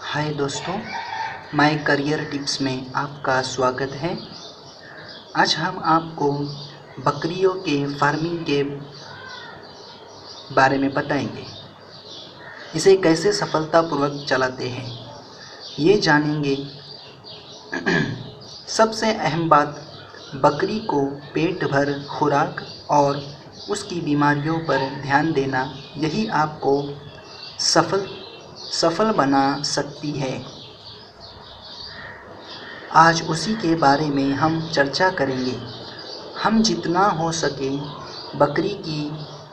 हाय दोस्तों, my career tips में आपका स्वागत है। आज हम आपको बकरियों के फार्मिंग के बारे में बताएंगे। इसे कैसे सफलतापूर्वक चलाते हैं ये जानेंगे। सबसे अहम बात, बकरी को पेट भर खुराक और उसकी बीमारियों पर ध्यान देना, यही आपको सफल बना सकती है। आज उसी के बारे में हम चर्चा करेंगे। हम जितना हो सके बकरी की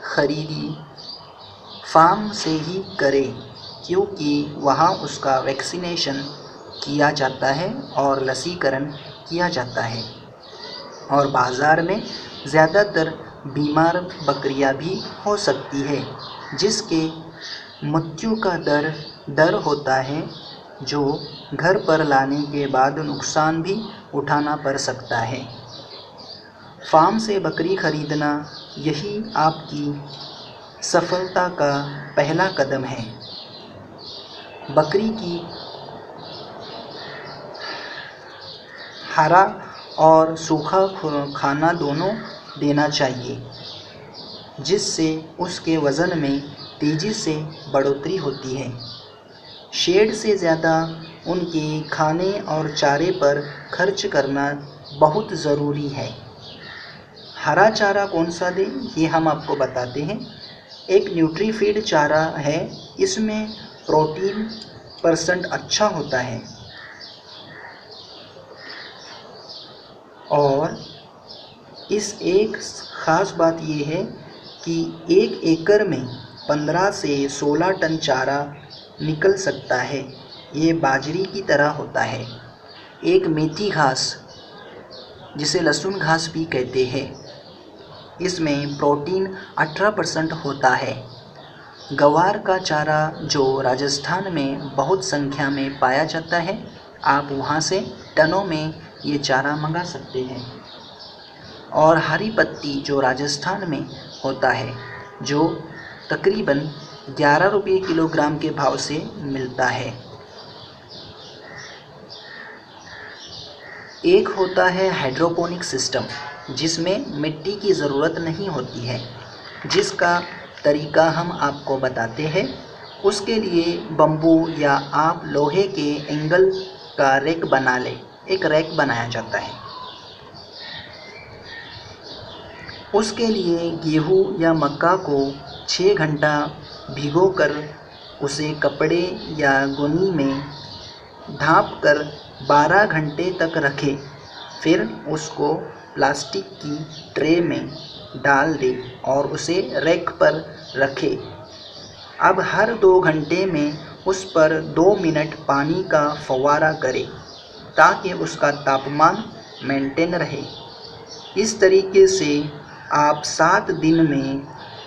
खरीदी फार्म से ही करें, क्योंकि वहाँ उसका वैक्सीनेशन किया जाता है और लसीकरण किया जाता है। और बाज़ार में ज़्यादातर बीमार बकरियां भी हो सकती है, जिसके मृत्यु का डर होता है, जो घर पर लाने के बाद नुकसान भी उठाना पड़ सकता है। फार्म से बकरी खरीदना यही आपकी सफलता का पहला कदम है। बकरी की हरा और सूखा खाना दोनों देना चाहिए, जिससे उसके वज़न में तेज़ी से बढ़ोतरी होती है। शेड से ज़्यादा उनके खाने और चारे पर खर्च करना बहुत ज़रूरी है। हरा चारा कौन सा दें, ये हम आपको बताते हैं। एक न्यूट्रीफीड चारा है, इसमें प्रोटीन % अच्छा होता है और इस एक ख़ास बात ये है कि 1 एकड़ में 15 से 16 टन चारा निकल सकता है। ये बाजरी की तरह होता है। एक मेथी घास, जिसे लहसुन घास भी कहते हैं, इसमें प्रोटीन 18% होता है। गवार का चारा, जो राजस्थान में बहुत संख्या में पाया जाता है, आप वहाँ से टनों में ये चारा मंगा सकते हैं। और हरी पत्ती, जो राजस्थान में होता है, जो तकरीबन 11 रुपये किलोग्राम के भाव से मिलता है। एक होता है हाइड्रोपोनिक सिस्टम, जिसमें मिट्टी की ज़रूरत नहीं होती है, जिसका तरीका हम आपको बताते हैं। उसके लिए बम्बू या आप लोहे के एंगल का रैक बना लें। एक रैक बनाया जाता है। उसके लिए गेहूँ या मक्का को 6 घंटा भिगोकर उसे कपड़े या गोनी में ढाँप कर 12 घंटे तक रखें। फिर उसको प्लास्टिक की ट्रे में डाल दें और उसे रैक पर रखें। अब हर 2 घंटे में उस पर 2 मिनट पानी का फव्वारा करें, ताकि उसका तापमान मेंटेन रहे। इस तरीके से आप 7 दिन में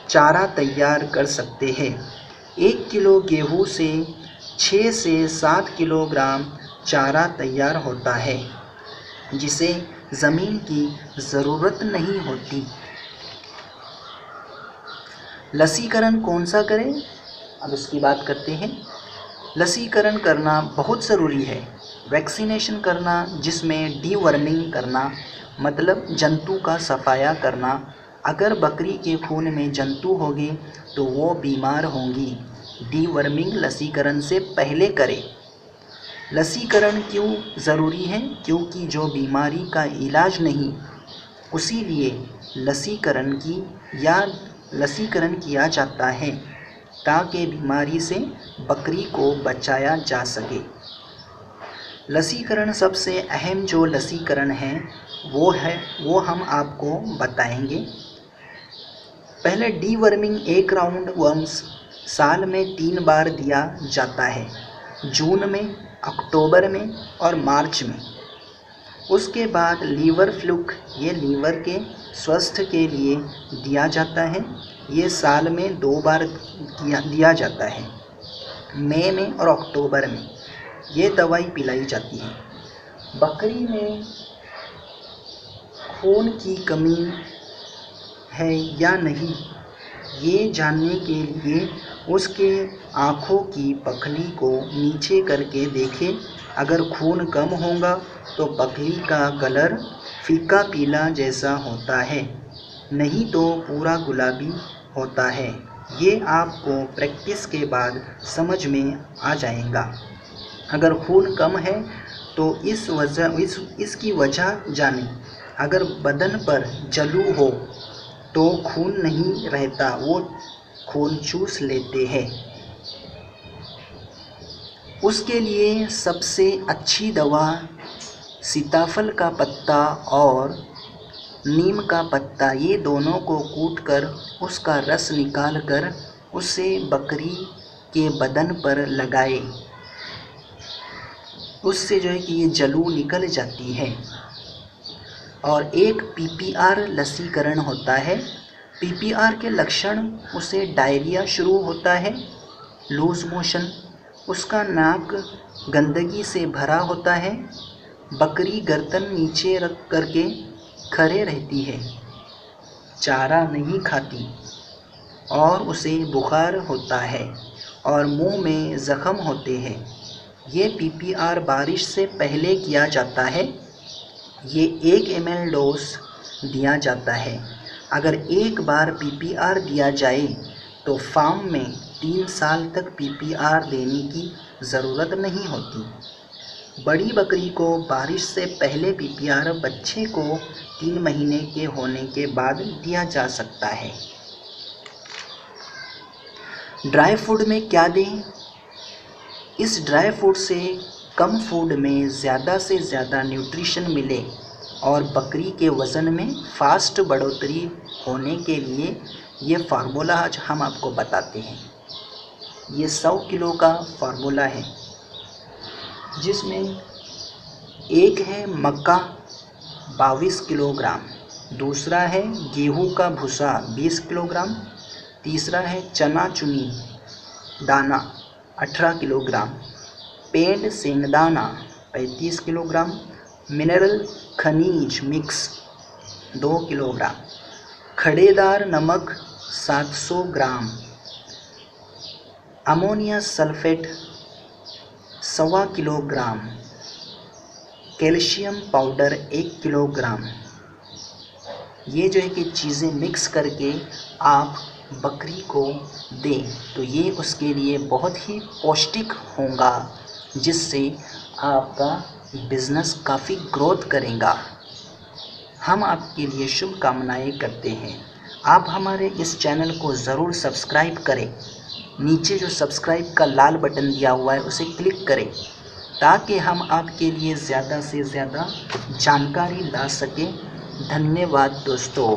चारा तैयार कर सकते हैं। 1 किलो गेहूँ से 6 से 7 किलोग्राम चारा तैयार होता है, जिसे ज़मीन की ज़रूरत नहीं होती। लसीकरण कौन सा करें, अब इसकी बात करते हैं। लसीकरण करना बहुत ज़रूरी है। वैक्सीनेशन करना, जिसमें डीवर्मिंग करना, मतलब जंतु का सफाया करना। अगर बकरी के खून में जंतु होंगे तो वो बीमार होंगी। डीवर्मिंग लसीकरण से पहले करें। लसीकरण क्यों ज़रूरी है? क्योंकि जो बीमारी का इलाज नहीं, उसीलिए लसीकरण किया जाता है, ताकि बीमारी से बकरी को बचाया जा सके। लसीकरण सबसे अहम जो लसीकरण है वो हम आपको बताएंगे। पहले डीवर्मिंग 1 राउंड वर्म्स साल में 3 बार दिया जाता है, जून में, अक्टूबर में और मार्च में। उसके बाद लीवर फ्लूक, ये लीवर के स्वास्थ्य के लिए दिया जाता है। ये साल में 2 बार दिया जाता है, मई में और अक्टूबर में। ये दवाई पिलाई जाती है। बकरी में खून की कमी है या नहीं, ये जानने के लिए उसके आँखों की पखली को नीचे करके देखें। अगर खून कम होगा तो पखली का कलर फीका पीला जैसा होता है, नहीं तो पूरा गुलाबी होता है। ये आपको प्रैक्टिस के बाद समझ में आ जाएगा। अगर खून कम है तो इसकी वजह जानें। अगर बदन पर जलू हो तो खून नहीं रहता, वो खून चूस लेते हैं। उसके लिए सबसे अच्छी दवा सीताफल का पत्ता और नीम का पत्ता, ये दोनों को कूटकर उसका रस निकाल कर उसे बकरी के बदन पर लगाए। उससे जो है कि ये जलू निकल जाती है। और एक पीपीआर लसीकरण होता है। पीपीआर के लक्षण, उसे डायरिया शुरू होता है, लूज मोशन, उसका नाक गंदगी से भरा होता है, बकरी गर्दन नीचे रख करके खड़े रहती है, चारा नहीं खाती और उसे बुखार होता है और मुंह में ज़ख्म होते हैं। ये पीपीआर बारिश से पहले किया जाता है। ये 1 ml डोज दिया जाता है। अगर एक बार पीपीआर दिया जाए तो फार्म में 3 साल तक पीपीआर देने की ज़रूरत नहीं होती। बड़ी बकरी को बारिश से पहले पीपीआर बच्चे को 3 महीने के होने के बाद दिया जा सकता है। ड्राई फूड में क्या दें? इस ड्राई फूड से कम फूड में ज़्यादा से ज़्यादा न्यूट्रिशन मिले और बकरी के वज़न में फास्ट बढ़ोतरी होने के लिए ये फार्मूला आज हम आपको बताते हैं। ये 100 किलो का फार्मूला है, जिसमें एक है मक्का 22 किलोग्राम, दूसरा है गेहूं का भूसा 20 किलोग्राम, तीसरा है चना चुनी दाना 18 किलोग्राम, पेंड सेंगदाना 35 किलोग्राम, मिनरल खनिज मिक्स 2 किलोग्राम, खड़ेदार नमक 700 gram, ammonia sulphate 1.25 kilogram, calcium powder 1 kilogram. ये जो है कि चीज़ें मिक्स करके आप बकरी को दें तो ये उसके लिए बहुत ही पौष्टिक होगा, जिससे आपका बिज़नेस काफ़ी ग्रोथ करेगा। हम आपके लिए शुभकामनाएं करते हैं। आप हमारे इस चैनल को ज़रूर सब्सक्राइब करें। नीचे जो सब्सक्राइब का लाल बटन दिया हुआ है उसे क्लिक करें, ताकि हम आपके लिए ज़्यादा से ज़्यादा जानकारी ला सकें। धन्यवाद दोस्तों।